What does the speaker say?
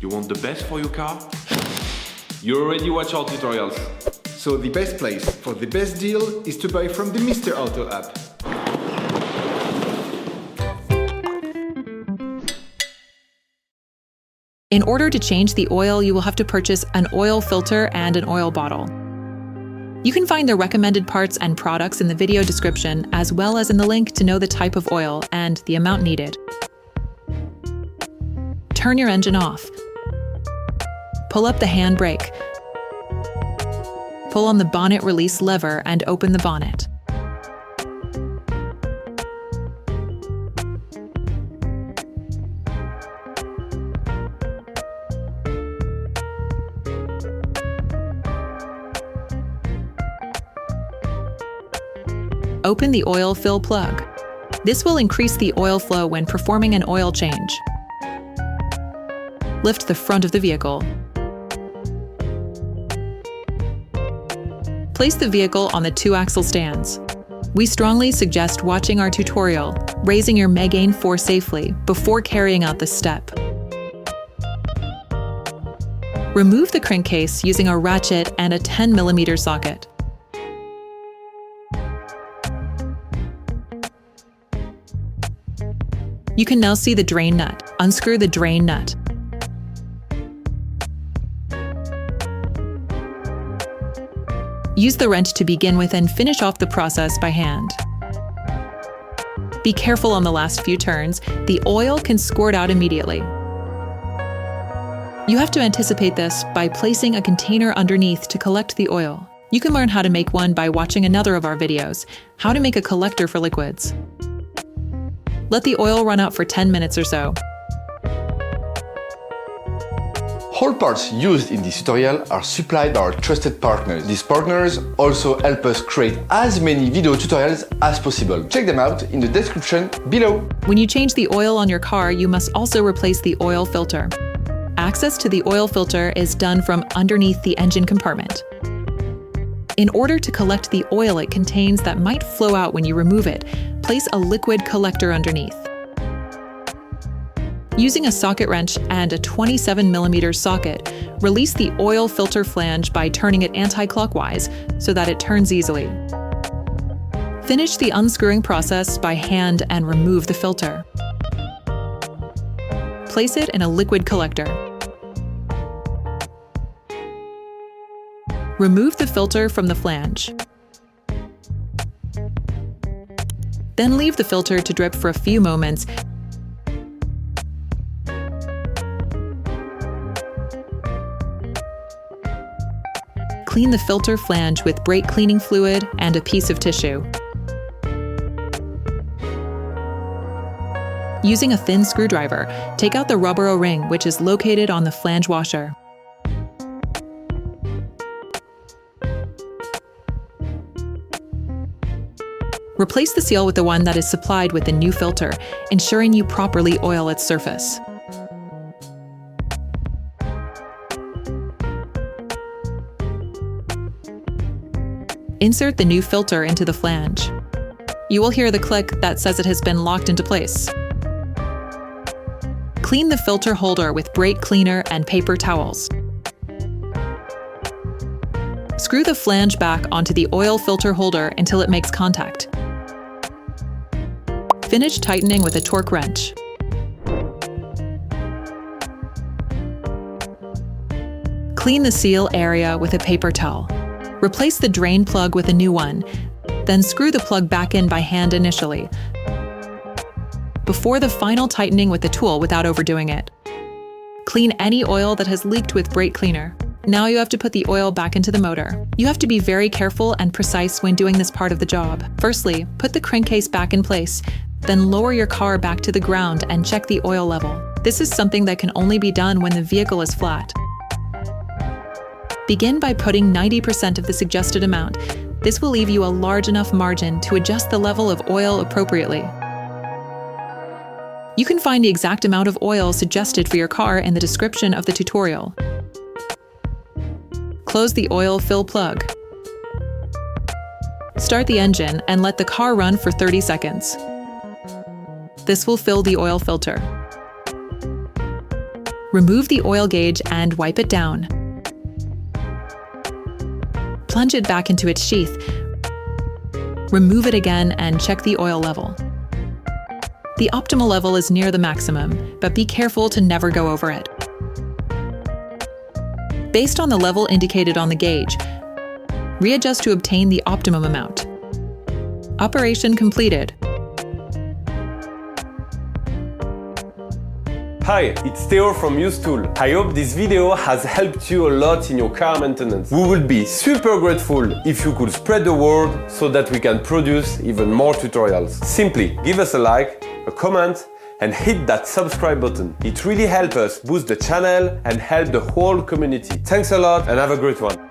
You want the best for your car? You already watch our tutorials. So the best place for the best deal is to buy from the Mr. Auto app. In order to change the oil, you will have to purchase an oil filter and an oil bottle. You can find the recommended parts and products in the video description, as well as in the link to know the type of oil and the amount needed. Turn your engine off. Pull up the handbrake. Pull on the bonnet release lever and open the bonnet. Open the oil fill plug. This will increase the oil flow when performing an oil change. Lift the front of the vehicle. Place the vehicle on the 2-axle stands. We strongly suggest watching our tutorial, raising your Megane 4 safely, before carrying out this step. Remove the crankcase using a ratchet and a 10mm socket. You can now see the drain nut. Unscrew the drain nut. Use the wrench to begin with and finish off the process by hand. Be careful on the last few turns. The oil can squirt out immediately. You have to anticipate this by placing a container underneath to collect the oil. You can learn how to make one by watching another of our videos, How to Make a Collector for Liquids. Let the oil run out for 10 minutes or so. All parts used in this tutorial are supplied by our trusted partners. These partners also help us create as many video tutorials as possible. Check them out in the description below. When you change the oil on your car, you must also replace the oil filter. Access to the oil filter is done from underneath the engine compartment. In order to collect the oil it contains that might flow out when you remove it, place a liquid collector underneath. Using a socket wrench and a 27mm socket, release the oil filter flange by turning it anti-clockwise so that it turns easily. Finish the unscrewing process by hand and remove the filter. Place it in a liquid collector. Remove the filter from the flange. Then leave the filter to drip for a few moments. Clean the filter flange with brake cleaning fluid and a piece of tissue. Using a thin screwdriver, take out the rubber O-ring which is located on the flange washer. Replace the seal with the one that is supplied with the new filter, ensuring you properly oil its surface. Insert the new filter into the flange. You will hear the click that says it has been locked into place. Clean the filter holder with brake cleaner and paper towels. Screw the flange back onto the oil filter holder until it makes contact. Finish tightening with a torque wrench. Clean the seal area with a paper towel. Replace the drain plug with a new one, then screw the plug back in by hand initially, before the final tightening with the tool without overdoing it. Clean any oil that has leaked with brake cleaner. Now you have to put the oil back into the motor. You have to be very careful and precise when doing this part of the job. Firstly, put the crankcase back in place, then lower your car back to the ground and check the oil level. This is something that can only be done when the vehicle is flat. Begin by putting 90% of the suggested amount. This will leave you a large enough margin to adjust the level of oil appropriately. You can find the exact amount of oil suggested for your car in the description of the tutorial. Close the oil fill plug. Start the engine and let the car run for 30 seconds. This will fill the oil filter. Remove the oil gauge and wipe it down. Plunge it back into its sheath. Remove it again and check the oil level. The optimal level is near the maximum, but be careful to never go over it. Based on the level indicated on the gauge, readjust to obtain the optimum amount. Operation completed. Hi, it's Theo from Usetool. I hope this video has helped you a lot in your car maintenance. We would be super grateful if you could spread the word so that we can produce even more tutorials. Simply give us a like, a comment, and hit that subscribe button. It really helps us boost the channel and help the whole community. Thanks a lot and have a great one.